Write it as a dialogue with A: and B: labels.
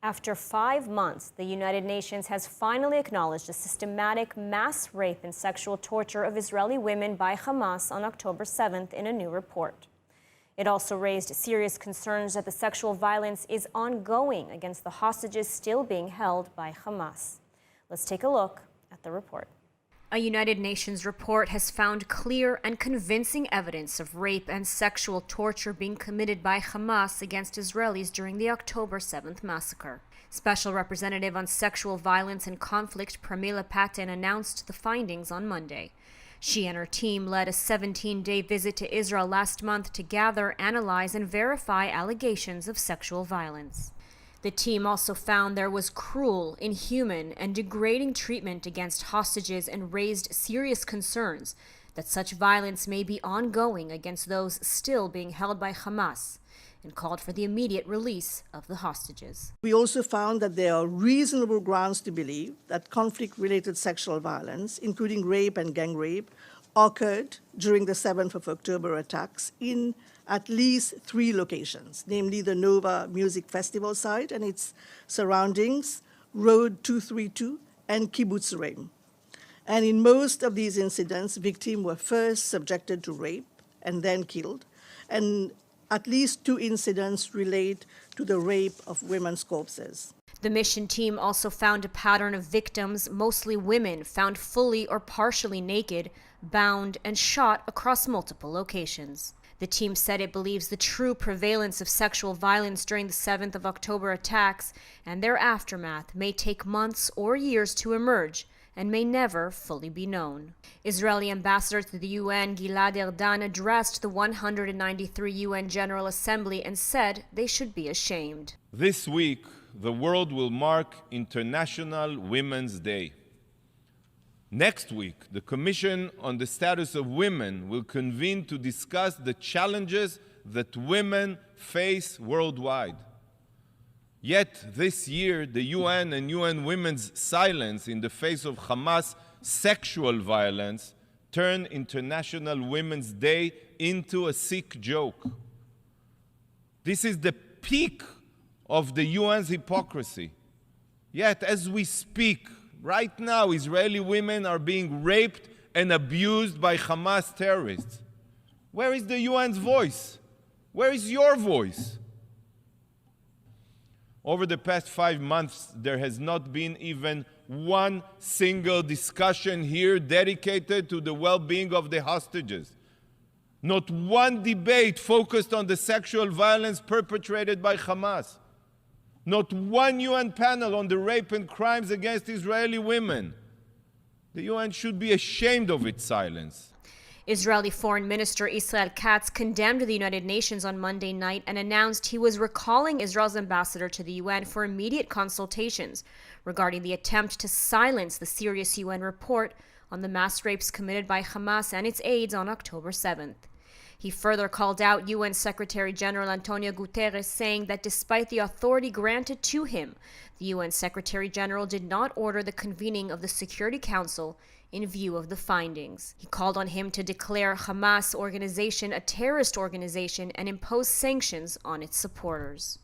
A: After 5 months, the United Nations has finally acknowledged the systematic mass rape and sexual torture of Israeli women by Hamas on October 7th in a new report. It also raised serious concerns that the sexual violence is ongoing against the hostages still being held by Hamas. Let's take a look at the report. A United Nations report has found clear and convincing evidence of rape and sexual torture being committed by Hamas against Israelis during the October 7th massacre. Special Representative on Sexual Violence and Conflict Pramila Patten announced the findings on Monday. She and her team led a 17-day visit to Israel last month to gather, analyze, and verify allegations of sexual violence. The team also found there was cruel, inhuman, and degrading treatment against hostages and raised serious concerns that such violence may be ongoing against those still being held by Hamas, and called for the immediate release of the hostages.
B: We also found that there are reasonable grounds to believe that conflict-related sexual violence, including rape and gang rape, occurred during the 7th of October attacks in at least 3 locations, namely the Nova Music Festival site and its surroundings, Road 232, and Kibbutz Reim. And in most of these incidents, victims were first subjected to rape and then killed, and at least 2 incidents relate to the rape of women's corpses.
A: The mission team also found a pattern of victims, mostly women, found fully or partially naked, bound, and shot across multiple locations. The team said it believes the true prevalence of sexual violence during the 7th of October attacks and their aftermath may take months or years to emerge and may never fully be known. Israeli ambassador to the UN, Gilad Erdan, addressed the 193 UN General Assembly and said they should be ashamed.
C: This week, the world will mark International Women's Day. Next week, the Commission on the Status of Women will convene to discuss the challenges that women face worldwide. Yet this year, the UN and UN Women's silence in the face of Hamas sexual violence turned International Women's Day into a sick joke. This is the peak of the UN's hypocrisy. Yet, as we speak, right now, Israeli women are being raped and abused by Hamas terrorists. Where is the UN's voice? Where is your voice? Over the past 5 months, there has not been even one single discussion here dedicated to the well-being of the hostages. Not one debate focused on the sexual violence perpetrated by Hamas. Not one UN panel on the rape and crimes against Israeli women. The UN should be ashamed of its silence.
A: Israeli Foreign Minister Israel Katz condemned the United Nations on Monday night and announced he was recalling Israel's ambassador to the UN for immediate consultations regarding the attempt to silence the serious UN report on the mass rapes committed by Hamas and its aides on October 7th. He further called out UN Secretary General Antonio Guterres, saying that despite the authority granted to him, the UN Secretary General did not order the convening of the Security Council in view of the findings. He called on him to declare Hamas organization a terrorist organization and impose sanctions on its supporters.